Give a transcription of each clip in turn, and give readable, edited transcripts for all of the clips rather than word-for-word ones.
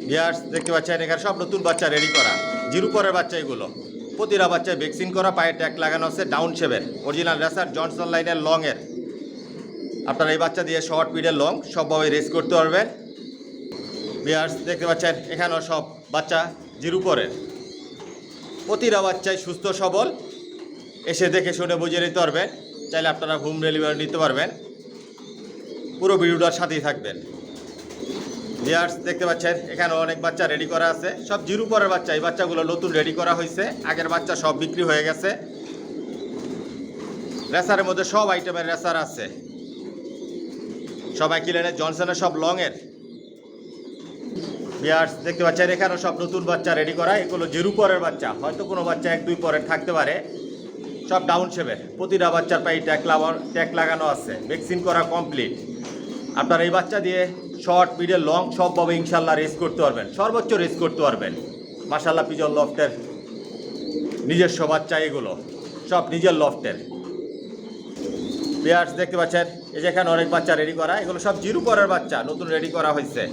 Viewers দেখতে পাচ্ছেন এখানে সব নতুন বাচ্চা রেডি করা, জিরো পরের বাচ্চা এগুলো। প্রতিটা বাচ্চায় ভ্যাকসিন করা, পায়ে ট্যাগ লাগানো আছে ডাউন শেপের অরিজিনাল রেসার জনসন লাইনের লংয়ের। আপনারা এই বাচ্চা দিয়ে শর্ট পিডের লং সবভাবে রেস করতে পারবেন। ভিউয়ার্স দেখতে পাচ্ছেন এখানেও সব বাচ্চা জিরো পরের। প্রতিটা বাচ্চাই সুস্থ সবল, এসে দেখে শুনে বুঝে নিতে পারবেন। চাইলে আপনারা হোম ডেলিভারি নিতে পারবেন। পুরো ভিডিওটার সাথেই থাকবেন। ভিউয়ার্স দেখতে পাচ্ছেন এখানে অনেক বাচ্চা রেডি করা আছে, সব জিরো পরের বাচ্চা। এই বাচ্চাগুলো নতুন রেডি করা হয়েছে, আগের বাচ্চা সব বিক্রি হয়ে গেছে। রেসারের মধ্যে সব আইটেমের রেসার আছে, সব একই লাইনের জনসনের সব লংয়ের। ভিউয়ার্স দেখতে পাচ্ছেন এখানেও সব নতুন বাচ্চা রেডি করা, এগুলো জিরো পরের বাচ্চা। হয়তো কোনো বাচ্চা 1-2 পরের থাকতে পারে, সব ডাউন শেপের। প্রতিটা বাচ্চার পায়ে ট্যাগ লাগানো আছে, ভ্যাকসিন করা কমপ্লিট। আপনার এই বাচ্চা দিয়ে শর্ট মিডল লং সবভাবে ইনশাল্লাহ রেস করতে পারবেন, সর্বোচ্চ রেস করতে পারবেন। মাশাআল্লাহ পিজন লফটের নিজস্ব বাচ্চা, এগুলো সব নিজের লফটের। ভিউয়ার্স দেখতে পাচ্ছেন এই যে এখানে অনেক বাচ্চা রেডি করা, এগুলো সব জিরো পরের বাচ্চা, নতুন রেডি করা হয়েছে।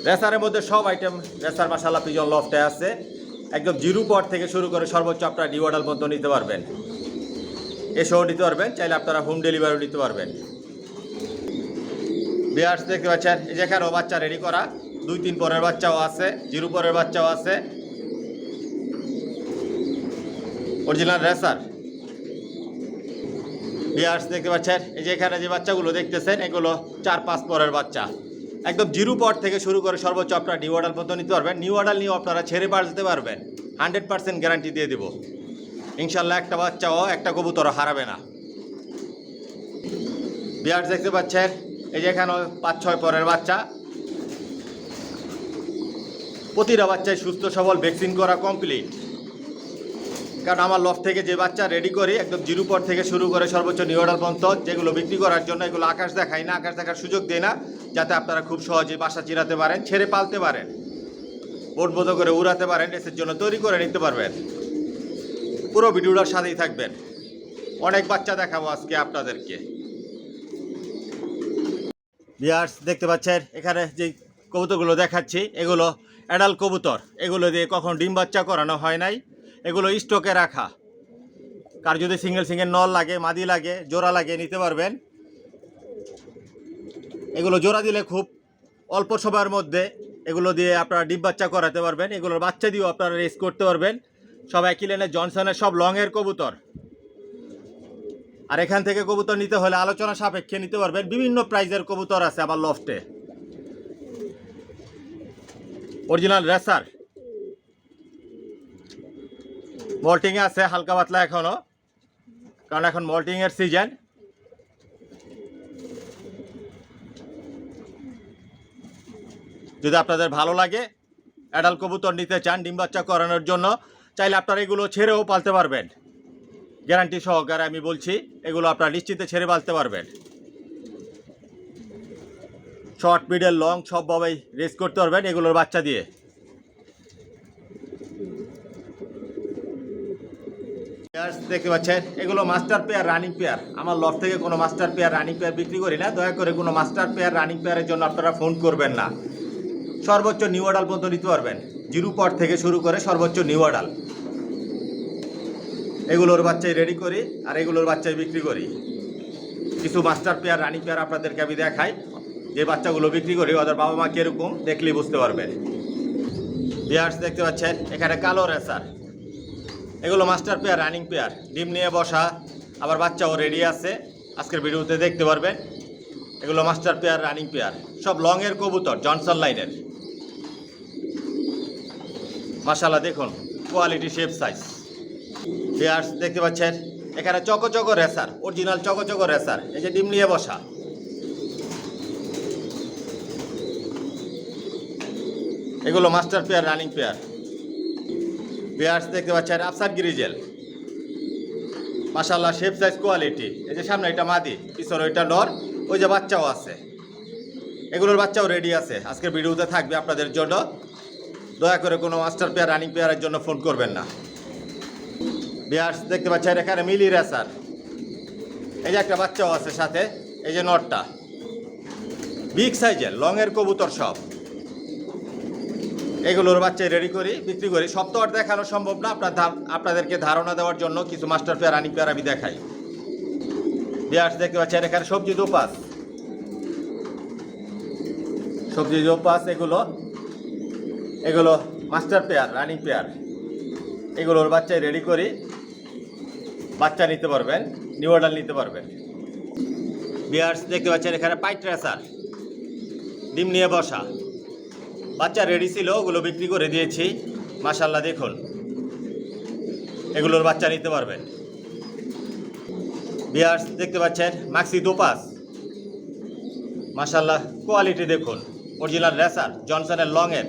রেসারের মধ্যে সব আইটেম রেসার মাশাআল্লাহ পিজন লফটে আছে। একদম জিরো পর থেকে শুরু করে সর্বোচ্চ আপনারা ডিওয়াডাল পর্যন্ত নিতে পারবেন, এসেও নিতে পারবেন। চাইলে আপনারা হোম ডেলিভারিও নিতে পারবেন। ভিউয়ার্স দেখতে পাচ্ছেন এই যে এখানেও বাচ্চা রেডি করা, 2-3 পরের বাচ্চাও আছে, জিরো পরের বাচ্চাও আছে, অরিজিনাল রেসার। ভিউয়ার্স দেখতে পাচ্ছেন এই যে এখানে যে বাচ্চাগুলো দেখতেছেন এগুলো 4-5 পরের বাচ্চা। একদম জিরো পর থেকে শুরু করে সর্বোচ্চ আপনারা নিউ অর্ডার পর্যন্ত নিতে পারবেন। নিউ অর্ডার নিয়েও আপনারা ছেড়ে পাল্টাতে পারবেন, 100% গ্যারান্টি দিয়ে দেবো ইনশাল্লাহ। একটা বাচ্চাও একটা কবুতর হারাবে না। ভিউয়ার্স দেখতে পাচ্ছেন এই যে এখানে 5-6 পরের বাচ্চা। প্রতিটা বাচ্চায় সুস্থ সবল, ভ্যাকসিন করা কমপ্লিট। কারণ আমার লফট থেকে যে বাচ্চা রেডি করি একদম জিরো পর থেকে শুরু করে সর্বোচ্চ নিউ অর্ডার পর্যন্ত, যেগুলো বিক্রি করার জন্য এগুলো আকাশ দেখাই না, আকাশ দেখার সুযোগ দেয় না, যাতে আপনারা খুব সহজে বাসা চিরাতে পারেন, ছেড়ে পালতে পারেন, বোধ করে উড়াতে পারেন, এসের জন্য তৈরি করে নিতে পারবেন। পুরো ভিডিওটার সাথেই থাকবেন, অনেক বাচ্চা দেখাবো আজকে আপনাদেরকে। ভিউয়ার্স দেখতে পাচ্ছেন এখানে যে কবুতরগুলো দেখাচ্ছি এগুলো অ্যাডাল্ট কবুতর, এগুলো দিয়ে কখন ডিম বাচ্চা করানো হয় নাই, এগুলো স্টকে রাখা। কার যদি সিঙ্গেল নল লাগে, মাদি লাগে, জোড়া লাগে নিতে পারবেন। এগুলো জোড়া দিলে খুব অল্প সময়ের মধ্যে এগুলো দিয়ে আপনারা ডিম বাচ্চা করাতে পারবেন। এগুলোর বাচ্চা দিয়েও আপনারা রেস করতে পারবেন। সব একই লাইনের জনসনের সব লংয়ের কবুতর। আর এখান থেকে কবুতর নিতে হলে আলোচনা সাপেক্ষে নিতে পারবেন। বিভিন্ন প্রাইজের কবুতর আছে আবার লফটে, অরিজিনাল রেসার। মল্টিংয়ে আছে হালকা পাতলা এখনও, কারণ এখন মল্টিংয়ের সিজন। যদি আপনাদের ভালো লাগে অ্যাডাল্ট কবুতর নিতে চান ডিম বাচ্চা করানোর জন্য, চাইলে আপনারা এগুলো ছেড়েও পালতে পারবেন। গ্যারান্টি সহকারে আমি বলছি, এগুলো আপনারা নিশ্চিন্তে ছেড়ে পালতে পারবেন। শর্ট মিডল লং সবভাবেই রেস করতে পারবেন এগুলোর বাচ্চা দিয়ে। দেখতে পাচ্ছেন এগুলো মাস্টার পেয়ার, রানিং পেয়ার। আমার লফট থেকে কোনো মাস্টার পেয়ার, রানিং পেয়ার বিক্রি করি না। দয়া করে কোনো মাস্টার পেয়ার, রানিং পেয়ারের জন্য আপনারা ফোন করবেন না। সর্বোচ্চ নিউ অর্ডার পর্যন্ত নিতে পারবেন, জিরো পট থেকে শুরু করে সর্বোচ্চ নিউ অর্ডার। এগুলোর বাচ্চাই রেডি করি আর এগুলোর বাচ্চাই বিক্রি করি। কিছু মাস্টার পেয়ার, রানিং পেয়ার আপনাদেরকে আমি দেখাই, যে বাচ্চাগুলো বিক্রি করি ওদের বাবা মা কীরকম দেখলেই বুঝতে পারবেন। ভিউয়ার্স দেখতে পাচ্ছেন এখানে কালো রেসার, এগুলো মাস্টার পেয়ার, রানিং পেয়ার, ডিম নিয়ে বসা, আবার বাচ্চাও রেডি আছে, আজকের ভিডিওতে দেখতে পারবেন। এগুলো মাস্টার পেয়ার, রানিং পেয়ার, সব লংয়ের কবুতর, জনসন লাইনের। মাশাআল্লাহ দেখুন কোয়ালিটি, শেপ, সাইজ। ভিউয়ার্স দেখতে পাচ্ছেন এখানে choco racer, original choco racer. এই যে ডিম নিয়ে বসা, এগুলো master pair, running pair. Viewers দেখতে পাচ্ছেন আফসার গ্রিজেল, মাশাআল্লাহ শেপ, সাইজ, কোয়ালিটি। এই যে সামনে এটা মাদি, পিছনে ওইটা নর, ওই যে বাচ্চাও আছে। এগুলোর বাচ্চাও রেডি আছে, আজকের ভিডিওতে থাকবে আপনাদের জন্য। দয়া করে কোনো মাস্টার পেয়ার, রানিং পেয়ারের জন্য ফোন করবেন না। ভিউয়ার্স দেখতে পাচ্ছেন এখানে মিলি রেসার, এই যে একটা বাচ্চাও আছে সাথে। এই যে নটটা বিগ সাইজের লংয়ের কবুতর সব। এগুলোর বাচ্চা রেডি করি, বিক্রি করি। সব তো আর দেখানো সম্ভব না, আপনাদেরকে ধারণা দেওয়ার জন্য কিছু মাস্টার পেয়ার, রানিং পেয়ার আমি দেখাই। বিয়ার্স দেখতে পাচ্ছেন এখানে সবজি দোপাস, সবজি দোপাস, এগুলো মাস্টার পেয়ার, রানিং পেয়ার। এগুলোর বাচ্চাই রেডি করি, বাচ্চা নিতে পারবেন, নিউ অর্ডার নিতে পারবেন। বিয়ার্স দেখতে পাচ্ছেন এখানে পাইট রেসার, ডিম নিয়ে বসা, বাচ্চা রেডি ছিল, ওগুলো বিক্রি করে দিয়েছি। মাশাআল্লাহ দেখুন, এগুলোর বাচ্চা নিতে পারবেন। বিয়ার্স দেখতে পাচ্ছেন মাক্সি দোপাস, মাশাআল্লাহ কোয়ালিটি দেখুন, অরিজিনাল রেসার জনসনের লংয়ের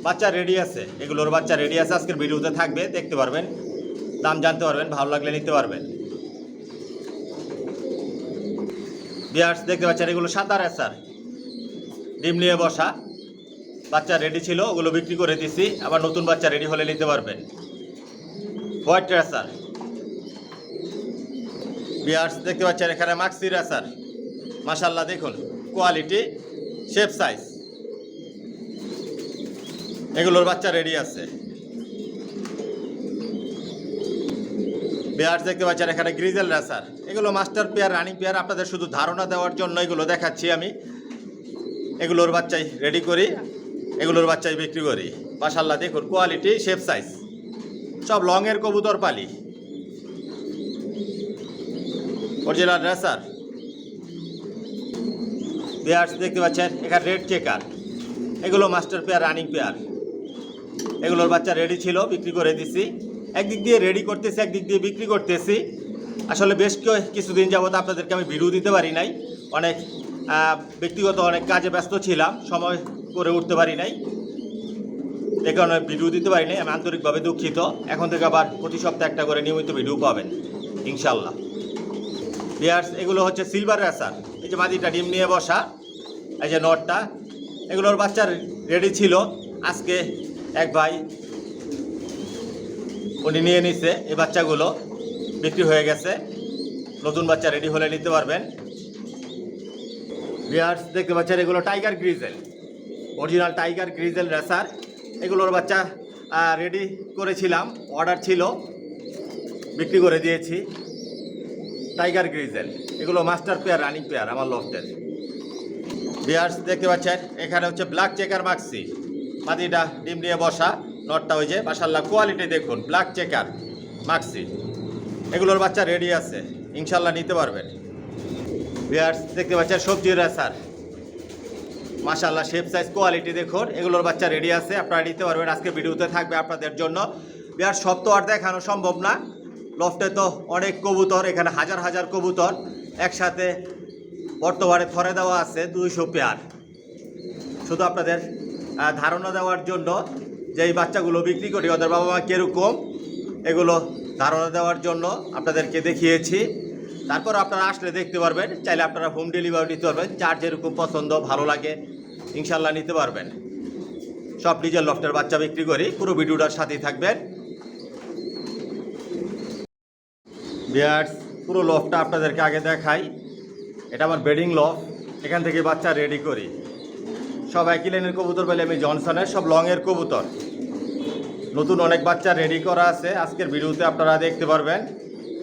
বাচ্চা রেডি আছে। এগুলোর বাচ্চা রেডি আছে, আজকের ভিডিওতে থাকবে, দেখতে পারবেন, দাম জানতে পারবেন, ভালো লাগলে নিতে পারবেন। বিয়ার্স দেখতে পাচ্ছেন এগুলো সাদা রেসার, ডিম নিয়ে বসা, বাচ্চা রেডি ছিল, ওগুলো বিক্রি করে দিছি, আবার নতুন বাচ্চা রেডি হলে নিতে পারবেন। White racer. বিয়ার্স দেখতে পাচ্ছেন এখানে মাক্সি রেসার, মাশাআল্লাহ দেখুন কোয়ালিটি, শেপ সাইজ, এগুলোর বাচ্চা রেডি আছে। বিয়ার্স দেখতে পাচ্ছেন এখানে গ্রিজেল রেসার, এগুলো মাস্টার পেয়ার, রানিং পেয়ার, আপনাদের শুধু ধারণা দেওয়ার জন্য এগুলো দেখাচ্ছি আমি। এগুলোর বাচ্চাই রেডি করি, এগুলোর বাচ্চাই বিক্রি করি। মাশাআল্লাহ দেখুন কোয়ালিটি, শেপ সাইজ, সব লংয়ের কবুতর পালি, অরিজিনাল রেসার। বিয়ার্স দেখতে পাচ্ছেন এখানে রেড চেকার, এগুলো মাস্টার পেয়ার, রানিং পেয়ার, এগুলোর বাচ্চা রেডি ছিল, বিক্রি করে দিছি। একদিক দিয়ে রেডি করতেছি, একদিক দিয়ে বিক্রি করতেছি। আসলে বেশ কিছুদিন যাবত আপনাদেরকে আমি ভিডিও দিতে পারি নাই, অনেক ব্যক্তিগত অনেক কাজে ব্যস্ত ছিলাম, সময় করে উঠতে পারি নাই, এ কারণে ভিডিও দিতে পারি নাই। আমি আন্তরিকভাবে দুঃখিত। এখন থেকে আবার প্রতি সপ্তাহে একটা করে নিয়মিত ভিডিও পাবেন ইনশাল্লাহ। বিয়ার্স এগুলো হচ্ছে সিলভার রেসার, এই যে মাদিটা ডিম নিয়ে বসা, এই যে নটটা, এগুলোর বাচ্চা রেডি ছিল, আজকে এক ভাই উনি নিয়ে নিছে, এই বাচ্চাগুলো বিক্রি হয়ে গেছে, নতুন বাচ্চা রেডি হলে নিতে পারবেন। বিয়ার্স দেখতে পাচ্ছেন এগুলো tiger grizzle, original tiger grizzle racer, এগুলোর বাচ্চা রেডি করেছিলাম, অর্ডার ছিল, বিক্রি করে দিয়েছি। টাইগার গ্রিজেল, এগুলো মাস্টার পেয়ার, রানিং পেয়ার আমার লফটের। বিয়ার্স দেখতে পাচ্ছেন এখানে হচ্ছে ব্ল্যাক চেকার মাক্সি, মাদিটা ডিম নিয়ে বসা, নটটা ওই যে, মাশাআল্লাহ কোয়ালিটি দেখুন, ব্ল্যাক চেকার মাক্সি, এগুলোর বাচ্চা রেডি আছে, ইনশাল্লাহ নিতে পারবেন। বিয়ার্স দেখতে পাচ্ছেন সবজি রেসার, মাশাআল্লাহ শেপ সাইজ কোয়ালিটি দেখুন, এগুলোর বাচ্চা রেডি আছে, আপনারা নিতে পারবেন। আজকে ভিডিওতে থাকবে আপনাদের জন্য। বিয়ার্স সব তো আর দেখানো সম্ভব না, লফটে তো অনেক কবুতর, এখানে হাজার হাজার কবুতর একসাথে বর্তমানে থরে দেওয়া আছে 200 পেয়ার। শুধু আপনাদের ধারণা দেওয়ার জন্য যে এই বাচ্চাগুলো বিক্রি করি, ওদের বাবা মা কীরকম, এগুলো ধারণা দেওয়ার জন্য আপনাদেরকে দেখিয়েছি। তারপর আপনারা আসলে দেখতে পারবেন, চাইলে আপনারা হোম ডেলিভারি নিতে পারবেন, যার যেরকম পছন্দ ভালো লাগে ইনশাল্লাহ নিতে পারবেন। সব নিজের লফটের বাচ্চা বিক্রি করি, পুরো ভিডিওটার সাথেই থাকবেন। বিয়ার্স পুরো লফটা আপনাদেরকে আগে দেখাই, এটা আমার ব্রিডিং লফ, এখান থেকে বাচ্চা রেডি করি। সব একই লাইনের কবুতর বলে আমি জনসনের, সব লংয়ের কবুতর, নতুন অনেক বাচ্চা রেডি করা আছে, আজকের ভিডিওতে আপনারা দেখতে পারবেন,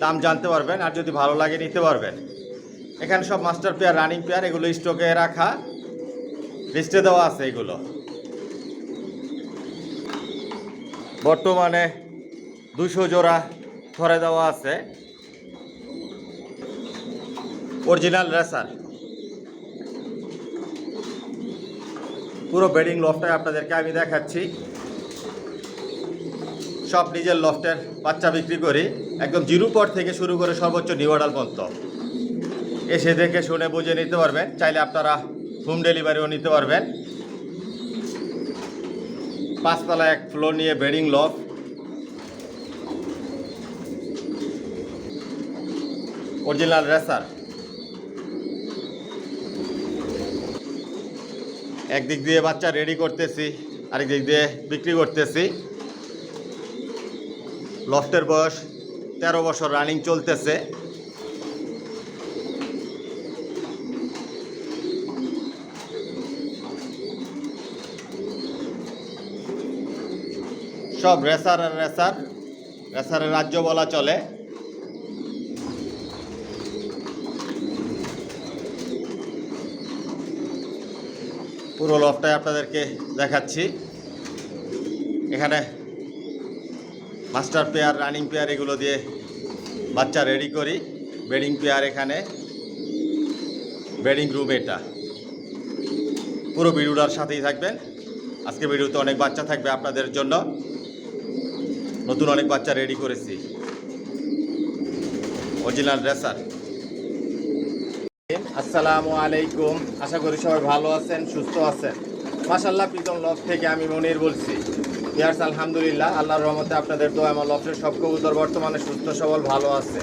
দাম জানতে পারবেন, আর যদি ভালো লাগে নিতে পারবেন। এখানে সব মাস্টার পেয়ার, রানিং পেয়ার, এগুলো স্টকে রাখা, লিস্টে দেওয়া আছে। এগুলো বর্তমানে 200 জোড়া ধরে দেওয়া আছে, অরিজিনাল রেসার। পুরো বেডিং লফটাই আপনাদেরকে আমি দেখাচ্ছি, সব নিজের লফটের বাচ্চা বিক্রি করি, একদম জিরো পট থেকে শুরু করে সর্বোচ্চ নিউ অর্ডার পর্যন্ত। এসে দেখে শুনে বুঝে নিতে পারবেন, চাইলে আপনারা হোম ডেলিভারিও নিতে পারবেন। 5 তলা 1 ফ্লোর নিয়ে বেডিং লফট, অরিজিনাল রেসার। একদিক দিয়ে বাচ্চা রেডি করতেছি, আরেক দিক দিয়ে বিক্রি করতেছি। লফটের বয়স 13 বছর রানিং চলতেছে। সব রেসার রেসারের রাজ্য বলা চলে। পুরো লফটাই আপনাদেরকে দেখাচ্ছি। এখানে মাস্টার পেয়ার, রানিং পেয়ার এগুলো দিয়ে বাচ্চা রেডি করি। বেডিং পেয়ার, এখানে বেডিং রুম। এটা পুরো ভিডিওটার সাথেই থাকবেন। আজকে ভিডিওতে অনেক বাচ্চা থাকবে আপনাদের জন্য। নতুন অনেক বাচ্চা রেডি করেছি, অরিজিনাল রেসার। আসসালামু আলাইকুম, আশা করি সবাই ভালো আছেন, সুস্থ আছেন। মাশাআল্লাহ, পিজন লফ থেকে আমি মনির বলছি। ইয়ার্স আলহামদুলিল্লাহ, আল্লাহর রহমতে আপনাদের দোয়া আমার লফের সব কবুতর বর্তমানে সুস্থ সবল ভালো আছে।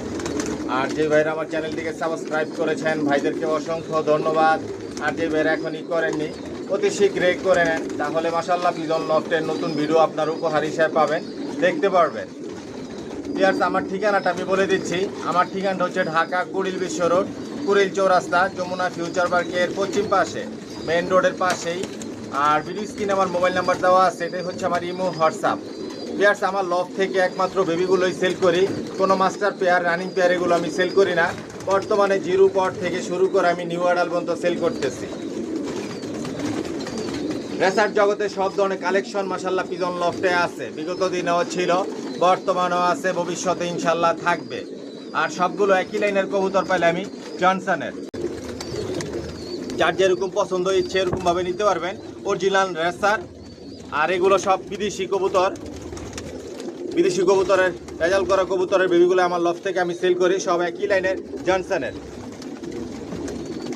আর যে ভাইরা আমার চ্যানেলটিকে সাবস্ক্রাইব করেছেন, ভাইদেরকে অসংখ্য ধন্যবাদ। আর যে ভাইরা এখনই করেননি, অতি শীঘ্রই করে নেন, তাহলে মাশাআল্লাহ পিজন লফটের নতুন ভিডিও আপনার উপহার হিসেবে পাবেন, দেখতে পারবেন। ইয়ার্স, আমার ঠিকানাটা আমি বলে দিচ্ছি। আমার ঠিকানাটা হচ্ছে ঢাকা কুড়িল বিশ্ব রোড, কুড়িল চৌরাস্তা, যমুনা ফিউচার পার্কের পশ্চিম পাশে, মেন রোডের পাশেই। আর ভিডিও স্ক্রিনে আমার মোবাইল নাম্বার দেওয়া আছে, এটাই হচ্ছে আমার ইমো, হোয়াটসঅ্যাপ। পেয়ার্স, আমার লফ থেকে একমাত্র বেবিগুলোই সেল করি। কোনো মাস্টার পেয়ার, রানিং পেয়ার এগুলো আমি সেল করি না। বর্তমানে জিরো পট থেকে শুরু করে আমি নিউ অ্যাডাল পর্যন্ত সেল করতেছি। রেসার জগতে সব ধরনের কালেকশন মাশাআল্লাহ পিজন লফটে আছে। বিগত দিনেও ছিল, বর্তমানেও আছে, ভবিষ্যতে ইনশাল্লাহ থাকবে। আর সবগুলো একই লাইনের কবুতর পাইলে আমি জনসনের। যার যেরকম পছন্দ ইচ্ছে এরকমভাবে নিতে পারবেন, অরিজিনাল রেসার। আর এগুলো সব বিদেশি কবুতর। বিদেশি কবুতরের রেজাল্ট করা কবুতরের বেবিগুলো আমার লফ থেকে আমি সেল করি, সব একই লাইনের জনসনের।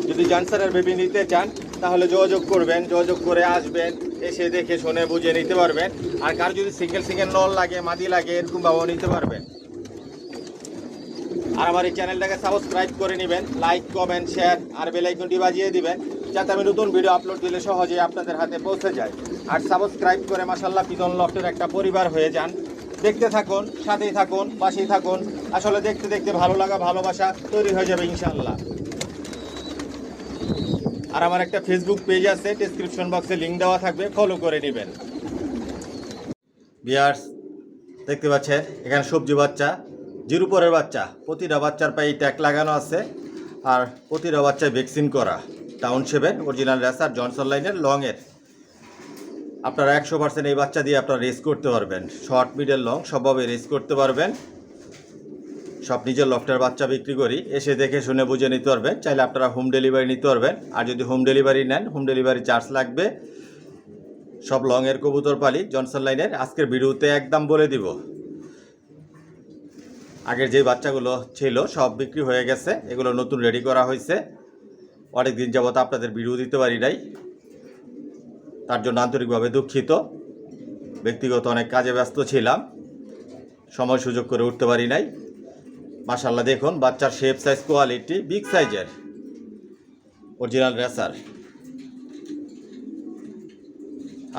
যদি জনসনের বেবি নিতে চান তাহলে যোগাযোগ করবেন, যোগাযোগ করে আসবেন, এসে দেখে শুনে বুঝে নিতে পারবেন। আর কার যদি সিঙ্গেল নল লাগে, মাদি লাগে, এরকমভাবেও নিতে পারবেন। আর আমার এই চ্যানেলটাকে সাবস্ক্রাইব করে নেবেন, লাইক, কমেন্ট, শেয়ার আর বেল আইকনটি বাজিয়ে দিবেন, যাতে আমি নতুন ভিডিও আপলোড দিলে সহজেই আপনাদের হাতে পৌঁছে যায়। আর সাবস্ক্রাইব করে মাশাআল্লাহ পিজন লফটের একটা পরিবার হয়ে যান। দেখতে থাকুন, সাথেই থাকুন, পাশেই থাকুন। আসলে দেখতে দেখতে ভালো লাগা, ভালোবাসা তৈরি হয়ে যাবে ইনশাআল্লাহ। আর আমার একটা ফেসবুক পেজ আছে, ডেসক্রিপশন বক্সে লিঙ্ক দেওয়া থাকবে, ফলো করে নেবেন। ভিউয়ার্স, দেখতে পাচ্ছেন এখানে সবজি বাচ্চা, জিরো পরের বাচ্চা। প্রতিটা বাচ্চার পায়ে ট্যাগ লাগানো আছে, আর প্রতিটা বাচ্চায় ভ্যাকসিন করা। টাউনশেপের অরিজিনাল রেসার, জনসন লাইনের, লংয়ের। আপনারা 100% এই বাচ্চা দিয়ে আপনারা রেস করতে পারবেন। শর্ট, মিডল, লং সবভাবে রেস করতে পারবেন। সব নিজের লফটের বাচ্চা বিক্রি করি, এসে দেখে শুনে বুঝে নিতে পারবেন। চাইলে আপনারা হোম ডেলিভারি নিতে পারবেন। আর যদি হোম ডেলিভারি নেন, হোম ডেলিভারি চার্জ লাগবে। সব লংয়ের কবুতর পালি, জনসন লাইনের। আজকের ভিডিওতে একদম বলে দিব। আগের যে বাচ্চাগুলো ছিল সব বিক্রি হয়ে গেছে, এগুলো নতুন রেডি করা হয়েছে। অনেক দিন যাবত আপনাদের ভিডিও দিতে পারি নাই, তার জন্য আন্তরিকভাবে দুঃখিত। ব্যক্তিগত অনেক কাজে ব্যস্ত ছিলাম, সময় সুযোগ করে উঠতে পারি নাই। মাশাআল্লাহ, দেখুন বাচ্চার শেপ, সাইজ, কোয়ালিটি বিগ সাইজের অরিজিনাল রেসার।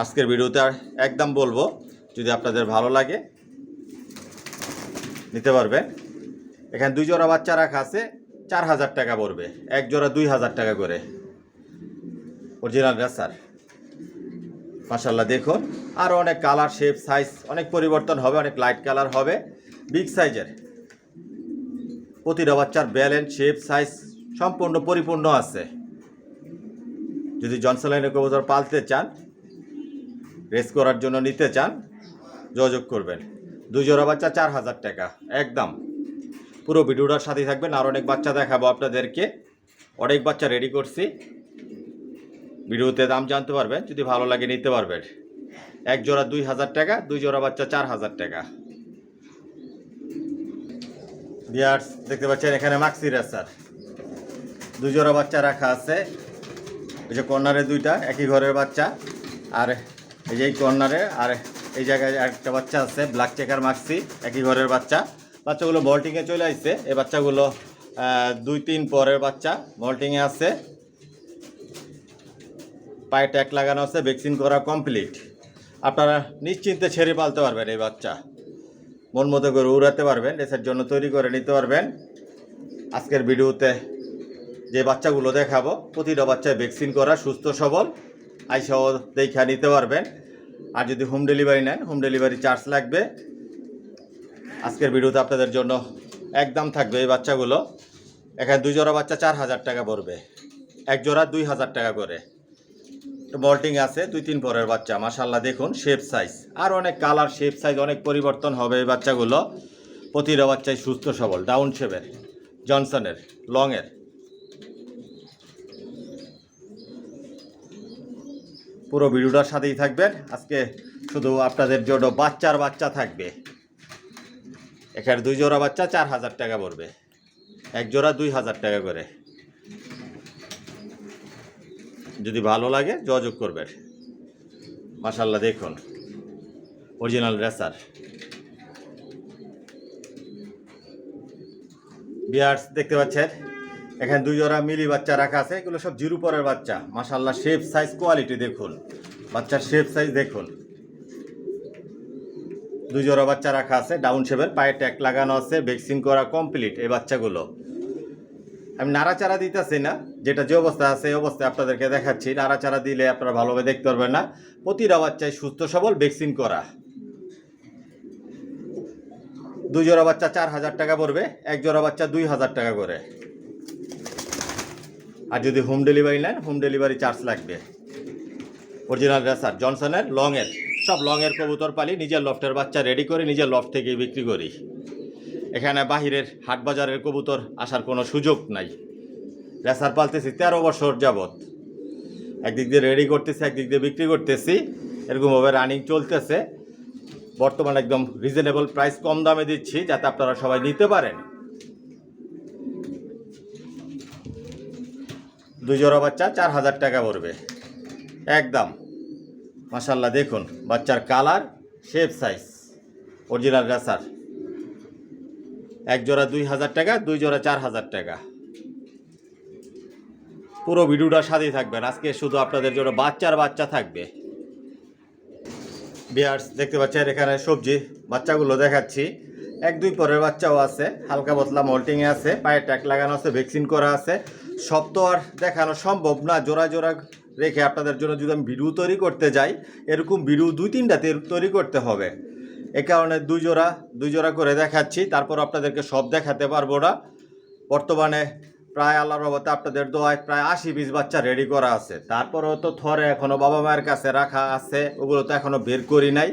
আজকের ভিডিওতে একদম বলবো, যদি আপনাদের ভালো লাগে নিতে পারবেন। এখানে 2 জোড়া বাচ্চা রাখা আছে, 4000 টাকা পড়বে। এক জোড়া 2000 টাকা করে, অরিজিনাল রেসার। মাশাআল্লাহ, দেখুন আরও অনেক কালার, শেপ, সাইজ অনেক পরিবর্তন হবে, অনেক লাইট কালার হবে, বিগ সাইজের। প্রতিটা বাচ্চার ব্যালেন্স, শেপ, সাইজ সম্পূর্ণ পরিপূর্ণ আছে। যদি জনসন লাইনের কবুতর পালতে চান, রেস করার জন্য নিতে চান, যোগাযোগ করবেন। 2 জোড়া বাচ্চা 4000 টাকা একদম। পুরো ভিডিওটার সাথেই থাকবেন। আর অনেক বাচ্চা দেখাবো আপনাদেরকে, অনেক বাচ্চা রেডি করছি। ভিডিওতে দাম জানতে পারবেন, যদি ভালো লাগে নিতে পারবেন। এক জোড়া 2000 টাকা, 2 জোড়া বাচ্চা 4000 টাকা। ভিউয়ার্স, দেখতে পাচ্ছেন এখানে মাক্সি রেসার 2 জোড়া বাচ্চা রাখা আছে। এই যে কর্নারে 2টা একই ঘরের বাচ্চা, আর এই যে কর্নারে আর এই জায়গায় একটা বাচ্চা আছে, ব্ল্যাক চেকার মাক্সি, একই ঘরের বাচ্চা। বাচ্চাগুলো ভল্টিংয়ে চলে আসছে। এই বাচ্চাগুলো 2-3 পরের বাচ্চা, ভল্টিংয়ে আছে, পায়ে ট্যাগ লাগানো আছে, ভ্যাকসিন করা কমপ্লিট। আপনারা নিশ্চিন্তে ছেড়ে পালতে পারবেন। এই বাচ্চা মন মতো করে উড়াতে পারবেন, রেসের জন্য তৈরি করে নিতে পারবেন। আজকের ভিডিওতে যে বাচ্চাগুলো দেখাবো, প্রতিটা বাচ্চায় ভ্যাকসিন করা, সুস্থ সবল, আইসাও দেখা নিতে পারবেন। আর যদি হোম ডেলিভারি নেন, হোম ডেলিভারি চার্জ লাগবে। আজকের ভিডিওতে আপনাদের জন্য একদম থাকবে এই বাচ্চাগুলো। এখানে 2 জোড়া বাচ্চা 4000 টাকা পড়বে, এক জোড়া 2000 টাকা করে। মল্টিং আছে 2-3 পরের বাচ্চা, মাশাআল্লাহ দেখুন শেপ সাইজ, আর অনেক কালার শেপ সাইজ অনেক পরিবর্তন হবে এই বাচ্চাগুলো। প্রতিটা বাচ্চাই সুস্থ সবল, ডাউন শেপের, জনসনের, লংয়ের। পুরো ভিডিওটার সাথেই থাকবেন। আজকে শুধু আপনাদের জন্য বাচ্চা থাকবে। এখানে 2 জোড়া বাচ্চা 4000 টাকা পড়বে, এক জোড়া 2000 টাকা করে। যদি ভালো লাগে যোগাযোগ করবেন। মাশাআল্লাহ দেখুন অরিজিনাল রেসার। বিয়ার্স দেখতে পাচ্ছেন এখানে 2 জোড়া মিলি বাচ্চা রাখা আছে। এগুলো সব জিরো পরের বাচ্চা, মাশাআল্লাহ শেপ সাইজ কোয়ালিটি দেখুন, বাচ্চার শেপ সাইজ দেখুন। 2 জোড়া বাচ্চা রাখা আছে ডাউন শেপের, পায়ে ট্যাগ লাগানো আছে, ভ্যাকসিন করা কমপ্লিট। এই বাচ্চাগুলো আমি নাড়াচাড়া দিতেছি না, যেটা যে অবস্থা আছে এই অবস্থায় আপনাদেরকে দেখাচ্ছি। নাড়াচাড়া দিলে আপনারা ভালোভাবে দেখতে পারবেন না। প্রতিটা বাচ্চায় সুস্থ সবল, ভ্যাকসিন করা। 2 জোড়া বাচ্চা 4000 টাকা পড়বে, এক জোড়া বাচ্চা 2000 টাকা করে। আর যদি হোম ডেলিভারি নেন, হোম ডেলিভারি চার্জ লাগবে। অরিজিনাল রেসার, জনসনের, লংয়ের, সব লংয়ের কবুতর পালি। নিজের লফটের বাচ্চা রেডি করে নিজের লফট থেকেই বিক্রি করি। এখানে বাহিরের হাট বাজারের কবুতর আসার কোনো সুযোগ নাই। রেসার পালতেছি 13 বছর যাবৎ। একদিক দিয়ে রেডি করতেছি, একদিক দিয়ে বিক্রি করতেছি, এরকমভাবে রানিং চলতেছে। বর্তমানে একদম রিজনেবল প্রাইস, কম দামে দিচ্ছি যাতে আপনারা সবাই নিতে পারেন। 2 জোড়া বাচ্চা 4000 টাকা পড়বে একদম। মাশাআল্লাহ দেখুন বাচ্চার colour, shape size, original racer. এক জোড়া 2000 টাকা, 2 জোড়া 4000 টাকা। পুরো ভিডিওটা সাথেই থাকবেন। আজকে শুধু আপনাদের জন্য বাচ্চা থাকবে। বিয়ার্স দেখতে পাচ্ছেন এখানে সবজি বাচ্চাগুলো দেখাচ্ছি। 1-2 পরের বাচ্চাও আছে, হালকা পাতলা মল্টিংয়ে আছে, পায়ে ট্যাগ লাগানো আছে, ভ্যাকসিন করা আছে। সব তো আর দেখানো সম্ভব না, জোড়া রেখে আপনাদের জন্য যদি আমি ভিডিও তৈরি করতে যাই, এরকম ভিডিও 2-3টা তৈরি করতে হবে। এ কারণে 2 জোড়া করে দেখাচ্ছি। তারপর আপনাদেরকে সব দেখাতে পারবো না। বর্তমানে প্রায় আল্লাহর রহমতে আপনাদের দোয়ায় প্রায় 80 পিস বাচ্চা রেডি করা আছে। তারপরেও তো থরে এখনও বাবা মায়ের কাছে রাখা আছে, ওগুলো তো এখনও বের করি নাই।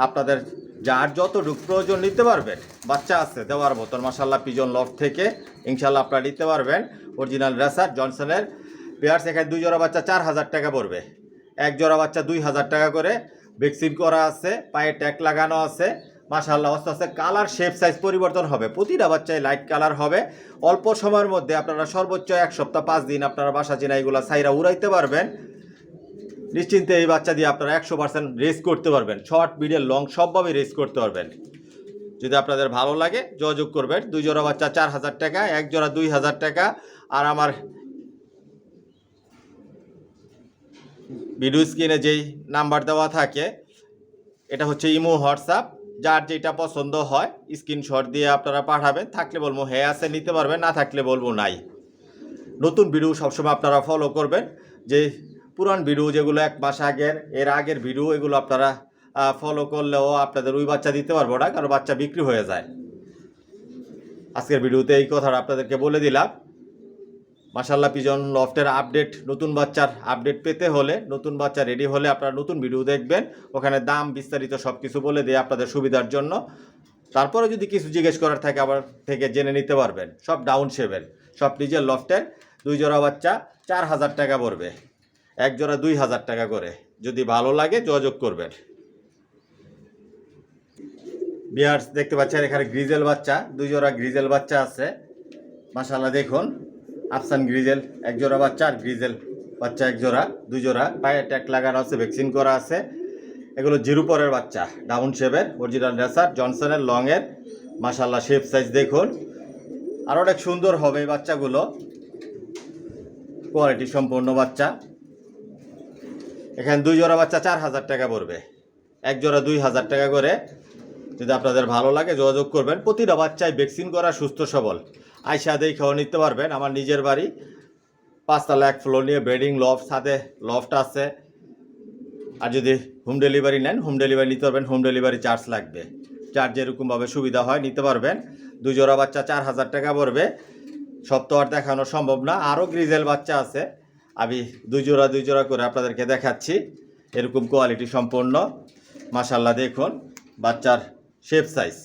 আপনাদের যার যতটুকু প্রয়োজন নিতে পারবেন, বাচ্চা আছে দেওয়ার মতন। মাশাআল্লাহ পিজন লফট থেকে ইনশাল্লাহ আপনারা নিতে পারবেন। Original racer, জনসনের। পেয়ার্স এখানে 2 জোড়া বাচ্চা 4000 টাকা পড়বে, এক জোড়া বাচ্চা 2000 টাকা করে। ভ্যাকসিন করা আছে, পায়ে ট্যাগ লাগানো আছে। মাশাআল্লাহ আস্তে আস্তে কালার, শেপ সাইজ পরিবর্তন হবে। প্রতিটা বাচ্চায় লাইট কালার হবে। অল্প সময়ের মধ্যে আপনারা সর্বোচ্চ 1 সপ্তাহ 5 দিন আপনারা বাসা চিনা এগুলো সাইরা উড়াইতে পারবেন নিশ্চিন্তে। এই বাচ্চা দিয়ে আপনারা 100% রেস করতে পারবেন, শর্ট মিডিয়াম লং সবভাবে রেস করতে পারবেন। যদি আপনাদের ভালো লাগে যোগাযোগ করবেন। 2 জোড়া বাচ্চা 4000 টাকা, এক জোড়া 2000 টাকা। আর আমার ভিডিও স্ক্রিনে যেই নাম্বার দেওয়া থাকে এটা হচ্ছে ইমো, হোয়াটসঅ্যাপ। যার যেটা পছন্দ হয় স্ক্রিনশট দিয়ে আপনারা পাঠাবেন। থাকলে বলবো হ্যাঁ আছে নিতে পারবেন, না থাকলে বলবো নাই। নতুন ভিডিও সবসময় আপনারা ফলো করবেন। যে পুরান ভিডিও যেগুলো 1 মাস আগের, এর আগের ভিডিও, এগুলো আপনারা ফলো করলেও আপনাদের ওই বাচ্চা দিতে পারবো না, কারণ বাচ্চা বিক্রি হয়ে যায়। আজকের ভিডিওতে এই কথাটা আপনাদেরকে বলে দিলাম। মাশাআল্লাহ পিজন লফটের আপডেট, নতুন বাচ্চার আপডেট পেতে হলে, নতুন বাচ্চা রেডি হলে আপনারা নতুন ভিডিও দেখবেন। ওখানে দাম বিস্তারিত সব কিছু বলে দিয়ে আপনাদের সুবিধার জন্য। তারপরে যদি কিছু জিজ্ঞেস করার থাকে আবার থেকে জেনে নিতে পারবেন। সব ডাউন শেপের, সব নিজের লফটের। 2 জোড়া বাচ্চা 4000 টাকা পড়বে, এক জোড়া 2000 টাকা করে। যদি ভালো লাগে যোগাযোগ করবেন। বিয়ার্স দেখতে পাচ্ছেন এখানে গ্রিজেল বাচ্চা, 2 জোড়া গ্রিজেল বাচ্চা আছে। মাশাআল্লাহ দেখুন আফসান গ্রিজেল, এক জোড়া বাচ্চা, আর গ্রিজেল বাচ্চা এক জোড়া। 2 জোড়া পায়ে ট্যাগ লাগানো আছে, ভ্যাকসিন করা আছে। এগুলো জিরো পরের বাচ্চা, ডাউন শেপের, অরিজিনাল রেসার, জনসনের, লংয়ের। মাশাআল্লাহ শেপ সাইজ দেখুন, আর অনেক সুন্দর হবে এই বাচ্চাগুলো। কোয়ালিটি সম্পূর্ণ বাচ্চা। এখানে 2 জোড়া বাচ্চা 4000 টাকা পড়বে, এক জোড়া 2000 টাকা করে। যদি আপনাদের ভালো লাগে যোগাযোগ করবেন। প্রতিটা বাচ্চায় ভ্যাকসিন করা, সুস্থ সবল। আইসা দেখেও নিতে পারবেন। আমার নিজের বাড়ি 5 তলা 1 ফ্লোর নিয়ে বেডিং লফট, সাথে লফট আছে। আর যদি হোম ডেলিভারি নেন, হোম ডেলিভারি নিতে পারবেন, হোম ডেলিভারি চার্জ লাগবে। চার্জ যেরকমভাবে সুবিধা হয় নিতে পারবেন। 2 জোড়া বাচ্চা 4000 টাকা পড়বে। সব তো আর দেখানো সম্ভব না, আরও গ্রিজেল বাচ্চা আছে, আমি 2 জোড়া করে আপনাদেরকে দেখাচ্ছি। এরকম কোয়ালিটি সম্পন্ন মাশাল্লাহ। দেখুন বাচ্চার শেপ সাইজ,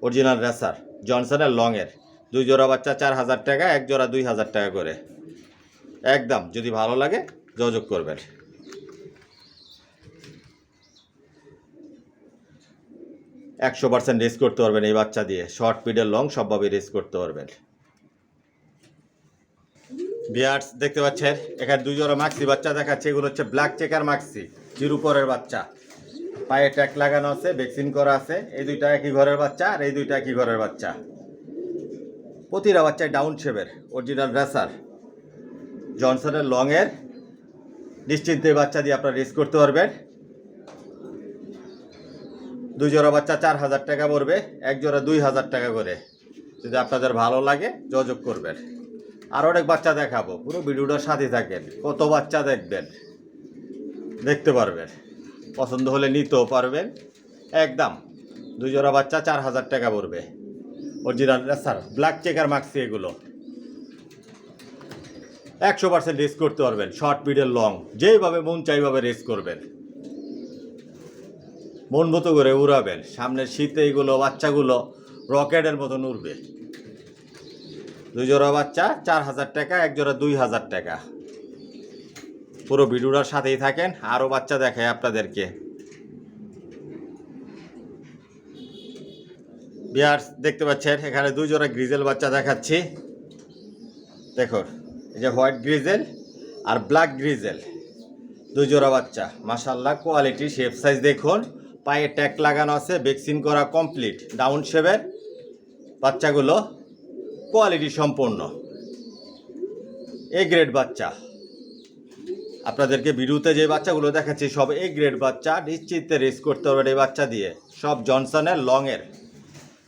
অরিজিনাল রেসার জনসনের লংয়ের। 2 জোড়া বাচ্চা 4000 টাকা, 1 জোড়া 2000 টাকা করে একদম। যদি ভালো লাগে যোগাযোগ করবেন। 100% রেস করতে পারবেন এই বাচ্চা দিয়ে, শর্ট পিডের লং সবভাবে রেস করতে পারবেন। বিয়ার্স দেখতে পাচ্ছেন এখানে 2 জোড়া মাক্সি বাচ্চা দেখাচ্ছে। এগুলো হচ্ছে ব্ল্যাক চেকার মাক্সি, জিরো পরের বাচ্চা, পায়ে ট্যাগ লাগানো আছে, ভ্যাকসিন করা আছে। এই দুইটা একই ঘরের বাচ্চা আর এই দুইটা একই ঘরের বাচ্চা। প্রতিটা বাচ্চায় ডাউন শেপের, অরিজিনাল রেসার জনসনের লংয়ের। নিশ্চিন্তে বাচ্চা দিয়ে আপনারা রেস করতে পারবেন। 2 জোড়া বাচ্চা 4000 টাকা পড়বে, 1 জোড়া 2000 টাকা করে। যদি আপনাদের ভালো লাগে যোগাযোগ করবেন। আর অনেক বাচ্চা দেখাবো, পুরো ভিডিওটার সাথে থাকেন। কত বাচ্চা দেখবেন, দেখতে পারবেন, পছন্দ হলে নিতেও পারবেন একদম। 2 জোড়া বাচ্চা 4000 টাকা পড়বে, original racer black checker Maksi. এগুলো 100% রেস করতে পারবেন, শর্ট পিডের লং, যেইভাবে মন চাইভাবে রেস করবেন, মন মতো করে উড়াবেন। সামনের শীতে এইগুলো বাচ্চাগুলো রকেটের মতন উড়বে। 2 জোড়া বাচ্চা 4000 টাকা, 1 জোড়া 2000 টাকা। পুরো ভিডিওটার সাথেই থাকেন, আরও বাচ্চা দেখায় আপনাদেরকে। বিয়ার্স দেখতে পাচ্ছেন এখানে 2 জোড়া গ্রিজেল বাচ্চা দেখাচ্ছি। দেখুন এই যে হোয়াইট গ্রিজেল আর ব্ল্যাক গ্রিজেল, 2 জোড়া বাচ্চা মাশাল্লাহ। কোয়ালিটি শেপ সাইজ দেখুন, পায়ে ট্যাগ লাগানো আছে, ভ্যাকসিন করা কমপ্লিট, ডাউন শেপের বাচ্চাগুলো, কোয়ালিটি সম্পন্ন এ গ্রেড বাচ্চা। আপনাদেরকে ভিডিওতে যে বাচ্চাগুলো দেখাচ্ছি সব এ গ্রেড বাচ্চা, নিশ্চিন্তে রেস করতে পারবেন এই বাচ্চা দিয়ে, সব জনসনের লংয়ের।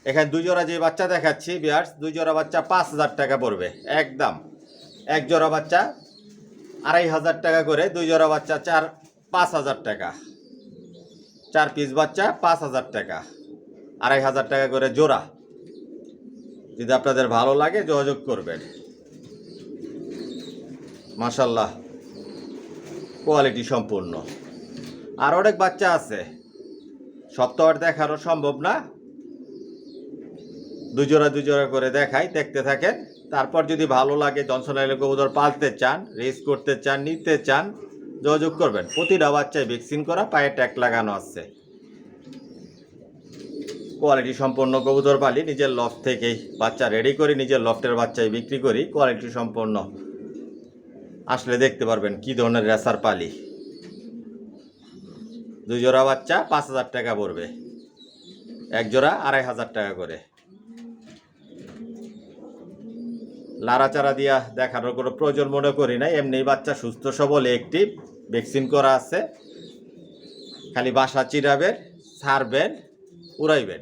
এখানে 2 জোড়া যে বাচ্চা দেখাচ্ছি বিয়ার্স, 2 জোড়া বাচ্চা 5000 টাকা পড়বে একদম। 1 জোড়া বাচ্চা 2500 টাকা করে, 2 জোড়া বাচ্চা 5000 টাকা, 4 পিস বাচ্চা 5000 টাকা, 2500 টাকা করে জোড়া। যদি আপনাদের ভালো লাগে যোগাযোগ করবেন। মাশাল্লাহ কোয়ালিটি সম্পূর্ণ। আর অনেক বাচ্চা আছে, সব তো আর দেখানো সম্ভব না। 2 জোড়া করে দেখাই, দেখতে থাকেন। তারপর যদি ভালো লাগে, জনসনের কবুতর পালতে চান, রেস করতে চান, নিতে চান, যোগাযোগ করবেন। প্রতিটা বাচ্চায় ভ্যাকসিন করা, পায়ে ট্যাগ লাগানো আছে। কোয়ালিটি সম্পন্ন কবুতর পালি, নিজের লফট থেকেই বাচ্চা রেডি করি, নিজের লফটের বাচ্চাই বিক্রি করি। কোয়ালিটি সম্পন্ন, আসলে দেখতে পারবেন কি ধরনের রেসার পালি। 2 জোড়া বাচ্চা 5000 টাকা পড়বে, 1 জোড়া 2500 টাকা করে। লাড়াচাড়া দিয়া দেখানোর কোনো প্রয়োজন মনে করি না, এমনি বাচ্চা সুস্থ সবল, অ্যাক্টিভ, ভ্যাকসিন করা আছে। খালি বাসা চিরাবেন, ছাড়বেন, উড়াইবেন,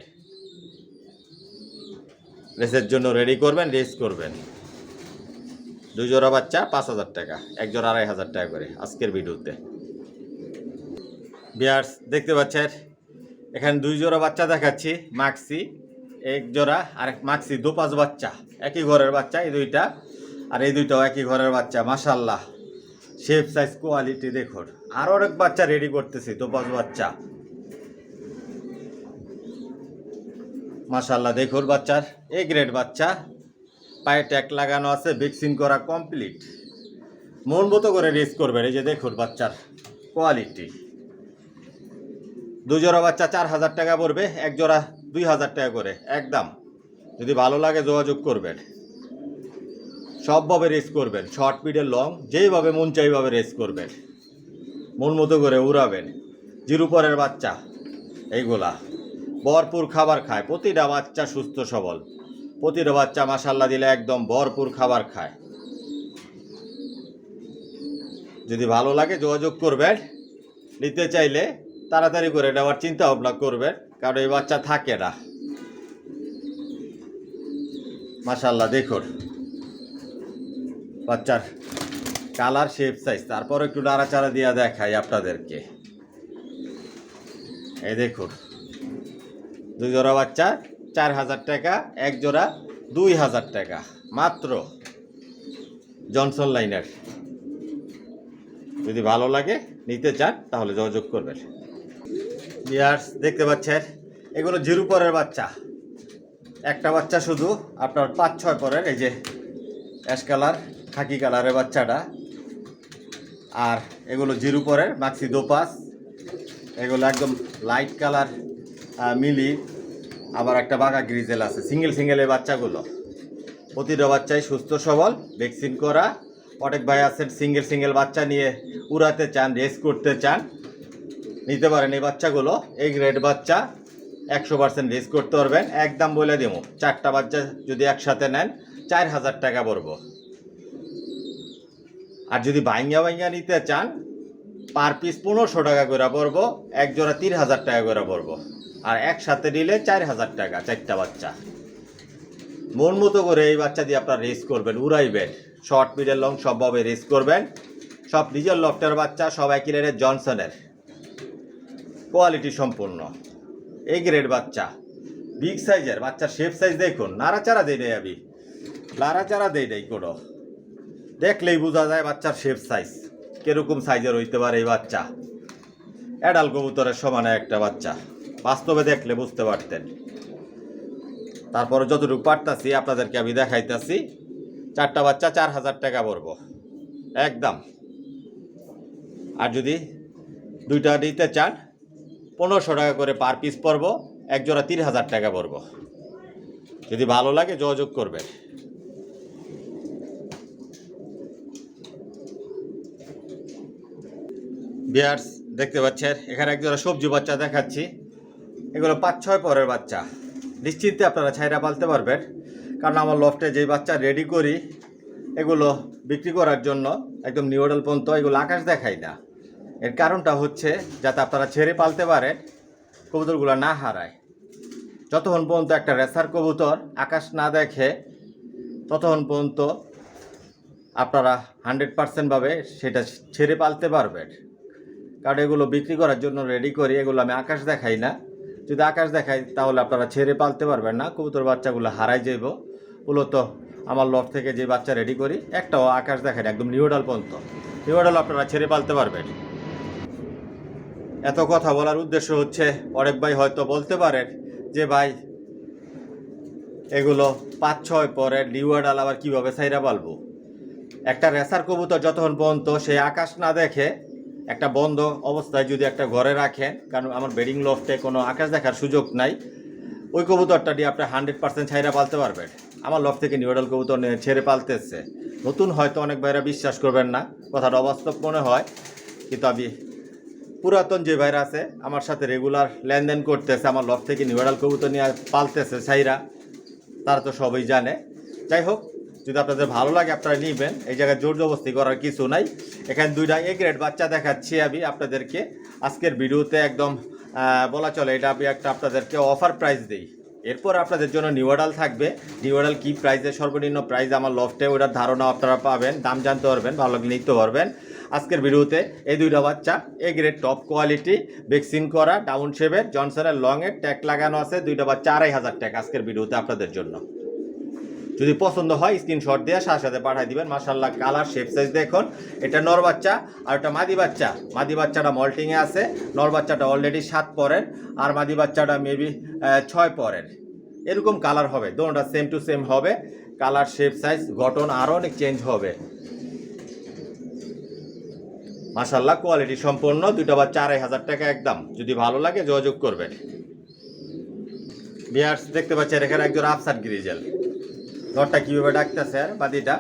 রেসের জন্য রেডি করবেন, রেস করবেন। 2 জোড়া বাচ্চা 5000 টাকা, 1 জোড়া 2500 টাকা করে আজকের ভিডিওতে। বিয়ার্স দেখতে পাচ্ছেন এখানে 2 জোড়া বাচ্চা দেখাচ্ছি মাক্সি, 1 জোড়া আর মাক্সি, 2-5 বাচ্চা, একই ঘরের বাচ্চা এই দুইটা, আর এই দুইটাও একই ঘরের বাচ্চা। মাশাল্লাহ শেপ সাইজ কোয়ালিটি দেখুন। আর অনেক বাচ্চা রেডি করতেছি, 2-5 বাচ্চা মাশাল্লাহ। দেখুন বাচ্চার এ গ্রেড বাচ্চা, পায়ে ট্যাগ লাগানো আছে, ভ্যাকসিন করা কমপ্লিট, মন মতো করে রেস করবেন। এই যে দেখুন বাচ্চার কোয়ালিটি। 2 জোড়া বাচ্চা 4000 টাকা পড়বে, 1 জোড়া 2000 টাকা করে একদম। যদি ভালো লাগে যোগাযোগ করবেন। সবভাবে রেস করবেন, শর্ট পিডের লং, যেইভাবে মন চাইভাবে রেস করবেন, মন মতো করে উড়াবেন। জিরো পরের বাচ্চা এইগুলা ভরপুর খাবার খায়, প্রতিটা বাচ্চা সুস্থ সবল, প্রতিটা বাচ্চা মাশাল্লাহ দিলে একদম ভরপুর খাবার খায়। যদি ভালো লাগে যোগাযোগ করবেন। নিতে চাইলে তাড়াতাড়ি করে নেওয়ার চিন্তা ভাবনা করবেন, কারণ এই বাচ্চা থাকে না। মাশাল্লাহ দেখুন বাচ্চার কালার, শেপ সাইজ। তারপর একটু নাড়াচাড়া দিয়ে দেখাই আপনাদেরকে। এই দেখুন 2 জোড়া বাচ্চা 4000 টাকা, এক জোড়া 2000 টাকা মাত্র জনসন লাইনের। যদি ভালো লাগে নিতে চান তাহলে যোগাযোগ করবেন। ভিউয়ার্স দেখতে পাচ্ছেন এগুলো জিরো পরের বাচ্চা, একটা বাচ্চা শুধু আপনার 5-6 পরের, এই যে অ্যাশ কালার খাকি কালারের বাচ্চাটা। আর এগুলো জিরো পরের মাক্সি দোপাস, এগুলো একদম লাইট কালার মিলি, আবার একটা বাঘা গ্রিজেল আছে। সিঙ্গেল এই বাচ্চাগুলো, প্রতিটা বাচ্চাই সুস্থ সবল, ভ্যাকসিন করা। অনেক ভাই আছেন সিঙ্গেল বাচ্চা নিয়ে উড়াতে চান, রেস করতে চান, নিতে পারেন এই বাচ্চাগুলো। এই গ্রেড বাচ্চা 100% রেস করতে পারবেন। একদম বলে দেব, 4টা বাচ্চা যদি একসাথে নেন 4000 টাকা পড়বো। আর যদি ভাইঙ্গা নিতে চান পার পিস 1500 টাকা করে পড়বো, এক জোড়া 3000 টাকা করে পড়বো। আর একসাথে নিলে 4000 টাকা 4টা বাচ্চা। মন মতো করে এই বাচ্চা দিয়ে আপনার রেস করবেন, উড়াইবেন, শর্ট মিডল লং সবভাবে রেস করবেন। সব নিজের লফটের বাচ্চা, সব একই রেটের জনসনের, কোয়ালিটি সম্পূর্ণ এই গ্রেড বাচ্চা। বিগ সাইজের বাচ্চার শেপ সাইজ দেখুন, নাড়াচাড়া দেয় নেই, আমি নাড়াচাড়া দেয় নেই কোনো, দেখলেই বোঝা যায় বাচ্চার শেপ সাইজ কিরকম সাইজের হইতে পারে। এই বাচ্চা অ্যাডাল কবুতরের সমানে একটা বাচ্চা, বাস্তবে দেখলে বুঝতে পারতেন। তারপরে যতটুকু পারতাছি আপনাদেরকে আমি দেখাইতেছি। 4টা বাচ্চা 4000 টাকা পড়বো একদম। আর যদি 2টা নিতে চান 1500 টাকা করে পার পিস পড়বো, এক জোড়া 3000 টাকা পড়বো। যদি ভালো লাগে যোগাযোগ করবেন। ভিউয়ার্স দেখতে পাচ্ছেন এখানে এক জোড়া সবজি বাচ্চা দেখাচ্ছি। এগুলো 5-6 পরের বাচ্চা, নিশ্চিন্তে আপনারা ছাইরা পালতে পারবেন। কারণ আমার লফটে যেই বাচ্চা রেডি করি এগুলো বিক্রি করার জন্য একদম নিউডাল পর্যন্ত এগুলো আকাশ দেখাই না। এর কারণটা হচ্ছে যাতে আপনারা ছেড়ে পালতে পারেন, কবুতরগুলো না হারায়। যতক্ষণ পর্যন্ত একটা রেসার কবুতর আকাশ না দেখে ততক্ষণ পর্যন্ত আপনারা 100% ভাবে সেটা ছেড়ে পালতে পারবেন। কারণ এগুলো বিক্রি করার জন্য রেডি করি, এগুলো আমি আকাশ দেখাই না। যদি আকাশ দেখাই তাহলে আপনারা ছেড়ে পালতে পারবেন না, কবুতর বাচ্চাগুলো হারাই যাইব। মূলত আমার লফট থেকে যে বাচ্চা রেডি করি একটাও আকাশ দেখাই না, একদম নিউডাল পর্যন্ত। নিউডাল আপনারা ছেড়ে পালতে পারবেন। এত কথা বলার উদ্দেশ্য হচ্ছে অনেক ভাই হয়তো বলতে পারেন যে ভাই এগুলো 5-6 পরে নিউডাল আবার কীভাবে ছাইরা পালবো। একটা রেসার কবুতর যতক্ষণ পর্যন্ত সে আকাশ না দেখে একটা বন্ধ অবস্থায় যদি একটা ঘরে রাখেন, কারণ আমার বেডিং লফটে কোনো আকাশ দেখার সুযোগ নাই, ওই কবুতরটা দিয়ে আপনি 100% ছাইরা পালতে পারবেন। আমার লফট থেকে নিউডাল কবুতর ছেড়ে পালতেছে। নতুন হয়তো অনেক ভাইরা বিশ্বাস করবেন না, কথাটা অবাস্তব মনে হয়, কিন্তু আমি পুরাতন যে ভাইরা আছে আমার সাথে রেগুলার লেনদেন করতেছে, আমার লফট থেকে নিউডাল কবুতর নিয়ে পালতেছে ছাইরা, তারা তো সবই জানে। যাই হোক, যদি আপনাদের ভালো লাগে আপনারা নিবেন, এই জায়গায় জোর জবরদস্তি করার কিছু নাই। এখানে 2টা এ গ্রেড বাচ্চা দেখাচ্ছি আমি আপনাদেরকে আজকের ভিডিওতে। একদম বলা চলে এটা আমি একটা আপনাদেরকে অফার প্রাইস দিই। এরপর আপনাদের জন্য নিউডাল থাকবে। নিউডাল কী প্রাইসে, সর্বনিম্ন প্রাইস আমার লফটে ওটার ধারণা আপনারা পাবেন, দাম জানতে পারবেন, ভালো লাগলে নিতে পারবেন। আজকের ভিডিওতে এই 2টা বাচ্চা A grade top quality, vaccine করা, ডাউন শেপের, জনসনের লংয়ের ট্যাগ লাগানো আছে। 2টা বাচ্চা 2500 টাকা আজকের ভিডিওতে আপনাদের জন্য। যদি পছন্দ হয় স্ক্রিনশট দিয়ে সাথে পাঠিয়ে দিবেন। মাশাআল্লাহ কালার শেপ সাইজ দেখুন। এটা নর বাচ্চা আর এটা মাদি বাচ্চা। মাদি বাচ্চাটা মল্টিংয়ে আছে, নর বাচ্চাটা অলরেডি 7 পরের, আর মাদি বাচ্চাটা মেবি 6 পরের। এরকম কালার হবে, দুটোটা সেম টু সেম হবে। কালার শেপ সাইজ গঠন আরও অনেক চেঞ্জ হবে। মাশাআল্লাহ কোয়ালিটি সম্পন্ন। 2টা বাচ্চা 2500 টাকা একদম। যদি ভালো লাগে যোগাযোগ করবেন। ভিউয়ার্স দেখতে পাচ্ছেন এখানে একজন আফসার গ্রিজেল, নরটা কীভাবে ডাকতেছে আর বাদিটা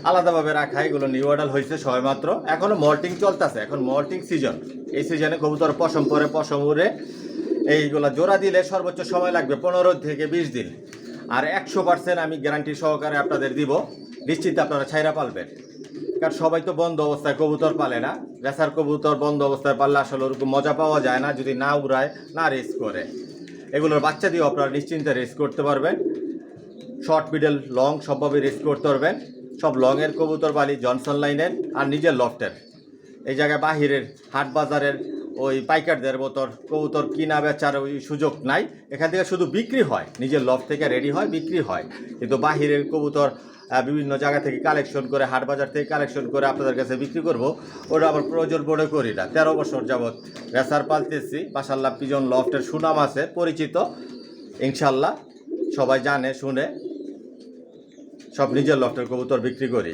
আলাদাভাবে রাখা। এগুলো নিউ অর্ডার হয়েছে সবেমাত্র, এখনও মল্টিং চলতেছে, এখন মল্টিং সিজন। এই সিজনে কবুতর পশম পরে, পশম উড়ে। এইগুলো জোড়া দিলে সর্বোচ্চ সময় লাগবে 15 থেকে 20 দিন। আর 100% আমি গ্যারান্টি সহকারে আপনাদের দিব, নিশ্চিত আপনারা ছাইরা পালবেন। কারণ সবাই তো বন্ধ অবস্থায় কবুতর পালে না। রেসার কবুতর বন্ধ অবস্থায় পাললে আসলে ওরকম মজা পাওয়া যায় না, যদি না উড়ায়, না রেস করে। এগুলোর বাচ্চা দিয়েও আপনারা নিশ্চিন্তে রেস করতে পারবেন। শর্ট মিডল লং সবভাবে রেস করতে পারবেন। সব লংয়ের কবুতর বালি জনসন লাইনের আর নিজের লফটের। এই জায়গায় বাহিরের হাট বাজারের ওই পাইকারদের মতো কবুতর কিনা বেচার ওই সুযোগ নাই। এখান থেকে শুধু বিক্রি হয়, নিজের লফট থেকে রেডি হয়, বিক্রি হয়। কিন্তু বাহিরের কবুতর বিভিন্ন জায়গা থেকে কালেকশন করে, হাট বাজার থেকে কালেকশন করে আপনাদের কাছে বিক্রি করব, ওটা আমার প্রয়োজন মনে করি না। 13 বছর যাবৎ রেসার পালতেছি। মাশাআল্লাহ পিজন লফটের সুনাম আছে, পরিচিত, ইনশাল্লাহ সবাই জানে শুনে। সব নিজের লফটের কবুতর বিক্রি করি।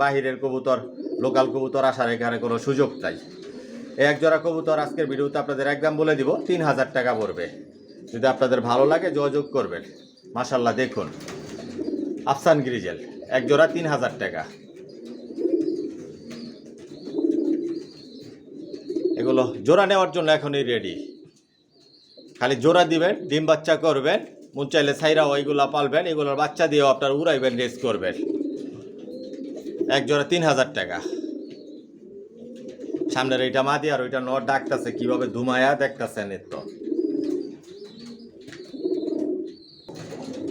বাহিরের কবুতর, লোকাল কবুতর আসার এখানে কোনো সুযোগ নাই। এক জোড়া কবুতর আজকের ভিডিওতে আপনাদের একদম বলে দিব 3000 টাকা পড়বে। যদি আপনাদের ভালো লাগে যোগাযোগ করবেন। মাশাআল্লাহ দেখুন, আফসান গ্রিজেল এক জোড়া 3000 টাকা। এগুলো জোড়া নেওয়ার জন্য এখনই রেডি। খালি জোড়া দিবেন, ডিম বাচ্চা করবেন, মন চাইলে ছাইরাও এইগুলা পালবেন, এগুলোর বাচ্চা দিয়েও আপনার উড়াইবেন, রেস করবেন। এক জোড়া 3000 টাকা। সামনের এইটা মাদি আর ওইটা নর ডাকতেছে, কিভাবে ধুমায়া দেখতেছেন। এত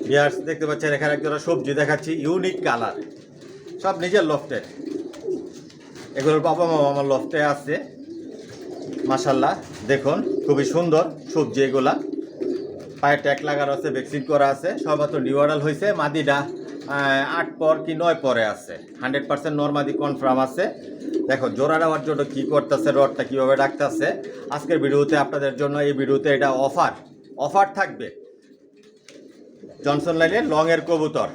বিয়ার্স দেখতে পাচ্ছেন, এখানে এক জোড়া সবজি দেখাচ্ছি, ইউনিক কালার, সব নিজের লফটের। এগুলোর বাবা মা আমার লফটে আছে। মাশাআল্লাহ দেখুন, খুবই সুন্দর সবজি এগুলা। পায়ে ট্যাগ লাগানো আছে, ভ্যাকসিন করা আছে, সবমাত্র নিউ অর্ডার হয়েছে। মাদিটা 8 পর কি 9 পরে আছে, 100% নরমাদি কনফার্ম আছে। দেখো জোড়া নেওয়ার জন্য কী করতেছে, রডটা কীভাবে রাখতেছে। আজকের ভিডিওতে আপনাদের জন্য, এই ভিডিওতে এটা অফার থাকবে। জনসন লাইনের লংয়ের কবুতর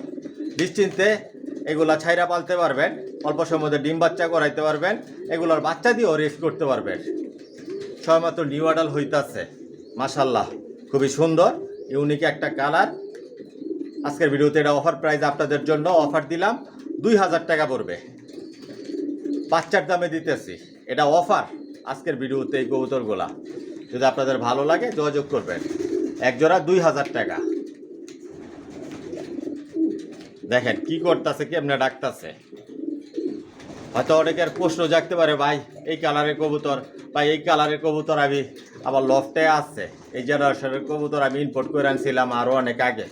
নিশ্চিন্তে এগুলা ছাইরা পালতে পারবেন, অল্প সময়ের মধ্যে ডিম বাচ্চা করাইতে পারবেন, এগুলোর বাচ্চা দিয়েও রেস করতে পারবেন। সবমাত্র নিউ অর্ডার হইতাছে। মাশাআল্লাহ খুবই সুন্দর, ইউনিক একটা কালার। আজকের ভিডিওতে এটা অফার প্রাইস আপনাদের জন্য অফার দিলাম, 2000 টাকা পড়বে। বাচ্চার দামে দিতেছি, এটা অফার আজকের ভিডিওতে। এই কবুতরগুলা যদি আপনাদের ভালো লাগে যোগাযোগ করবেন। এক জোড়া 2000 টাকা। দেখেন কি করতেছে, কেমনে ডাকতেছে। হয়তো অনেকের প্রশ্ন জাগতে পারে, ভাই এই কালারের কবুতর, ভাই এই কালারের কবুতর আমি আমার লফটে আছে। এই জেনারেশনের কবুতর আমি ইম্পোর্ট করে আনছিলাম আরও অনেক আগে,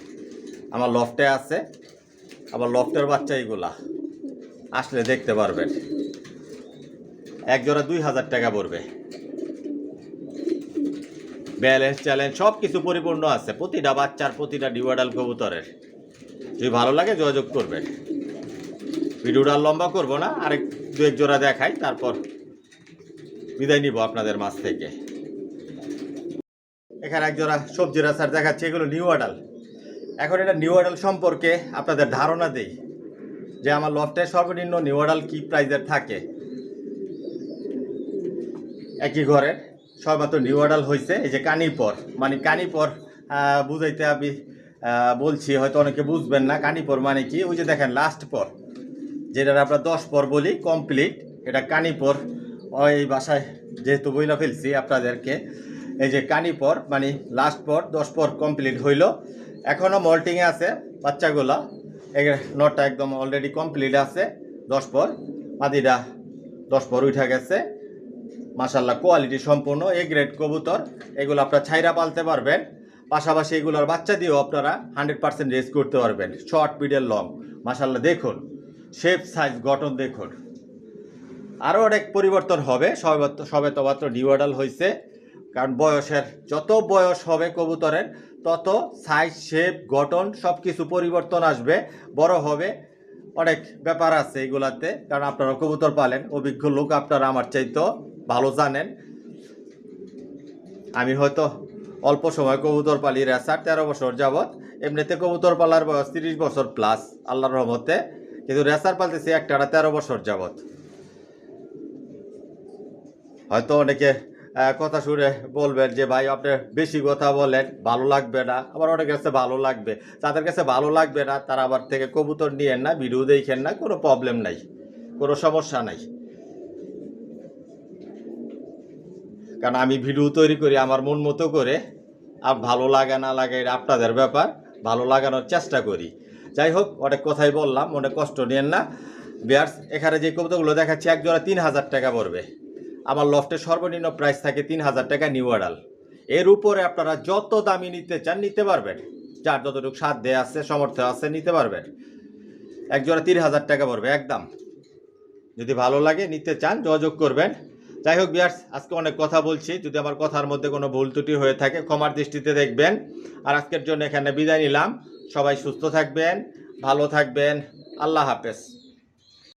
আমার লফটে আছে। আবার লফটের বাচ্চা এইগুলা আসলে দেখতে পারবেন। এক জোড়া 2000 টাকা পড়বে। ব্যালেন্স চ্যালেঞ্জ সব কিছু পরিপূর্ণ আছে, প্রতিটা বাচ্চার, প্রতিটা ডিওয়াডাল কবুতরের। যদি ভালো লাগে যোগাযোগ করবেন। ভিডিওটা লম্বা করবো না, আরেক 2-1 জোড়া দেখাই, তারপর বিদায় নিব আপনাদের মাছ থেকে। এখানে এক জোড়া সবজি রাসার দেখাচ্ছি, এগুলো নিউ অর্ডার। এখন এটা নিউ অর্ডার সম্পর্কে আপনাদের ধারণা দেই যে আমার লফটে সর্বনিম্ন নিউ অর্ডার কী প্রাইজের থাকে। একই ঘরের সবমাত্র নিউ অর্ডার হয়েছে। এই যে কানিপর, মানে কানিপর বুঝাইতে আমি বলছি, হয়তো অনেকে বুঝবেন না। কানিপর মানে কি, ওই যে দেখেন লাস্ট পর, যেটা আমরা 10 পর বলি কমপ্লিট, এটা কানিপর। ওই বাসায় যেহেতু বইলা ফেলছি আপনাদেরকে, এই যে কানিপর মানে লাস্ট পর, 10 পর কমপ্লিট হইল। এখনও মল্টিংয়ে আছে বাচ্চাগুলো। এই নটটা একদম অলরেডি কমপ্লিট আছে 10 পর, মাদিটা 10 পর উঠা গেছে। মাশাআল্লাহ কোয়ালিটি সম্পূর্ণ এ গ্রেড কবুতর। এগুলো আপনারা ছাইরা পালতে পারবেন, পাশাপাশি এগুলোর বাচ্চা দিয়েও আপনারা 100% রেস করতে পারবেন। Short, middle, long. মাশাআল্লাহ দেখুন শেপ, সাইজ, গঠন দেখুন। আরও অনেক পরিবর্তন হবে, সবে তো মাত্র নিউ অর্ডার হয়েছে। কারণ বয়সের, যত বয়স হবে কবুতরের তত সাইজ, শেপ, গঠন সব কিছু পরিবর্তন আসবে, বড় হবে। অনেক ব্যাপার আছে এগুলাতে, কারণ আপনারা কবুতর পালেন, অভিজ্ঞ লোক, আপনারা আমার চাইতেও ভালো জানেন। আমি হয়তো অল্প সময় কবুতর পালি, রেসার 13 বছর যাবৎ। এমনিতে কবুতর পালার বয়স 30 বছর প্লাস আল্লাহর রহমতে, কিন্তু রেসার পালতেছি একটানা 13 বছর যাবৎ। হয়তো অনেকে কথা শুনে বলবেন যে ভাই আপনি বেশি কথা বলেন, ভালো লাগবে না। আবার অনেকের কাছে ভালো লাগবে, যাদের কাছে ভালো লাগবে না তারা আবার থেকে কবুতর নিয়েন না, ভিডিও দেখেন না, কোনো প্রবলেম নাই, কোনো সমস্যা নাই। কারণ আমি ভিডিও তৈরি করি আমার মন মতো করে, আর ভালো লাগে না লাগে এটা আপনাদের ব্যাপার, ভালো লাগানোর চেষ্টা করি। যাই হোক, অনেক কথাই বললাম, অনেক কষ্ট নিয়েন না। বিয়ার্স এখানে যে কবুতরগুলো দেখাচ্ছি এক জোড়া 3000 টাকা পড়বে। আমার লফটের সর্বনিম্ন প্রাইস থাকে 3000 টাকা নিউ অর্ডার। এর উপরে আপনারা যত দামি নিতে চান নিতে পারবেন, যার যতটুকু সাধ্য আছে, সামর্থ্য আছে নিতে পারবেন। এক জোড়া 3000 টাকা পড়বে একদম। যদি ভালো লাগে নিতে চান যোগাযোগ করবেন। যাই হোক বিয়ার্স, আজকে অনেক কথা বলছি, যদি আমার কথার মধ্যে কোনো ভুল ত্রুটি হয়ে থাকে ক্ষমার দৃষ্টিতে দেখবেন। আর আজকের জন্য এখানে বিদায় নিলাম। সবাই সুস্থ থাকবেন, ভালো থাকবেন। আল্লাহ হাফেজ।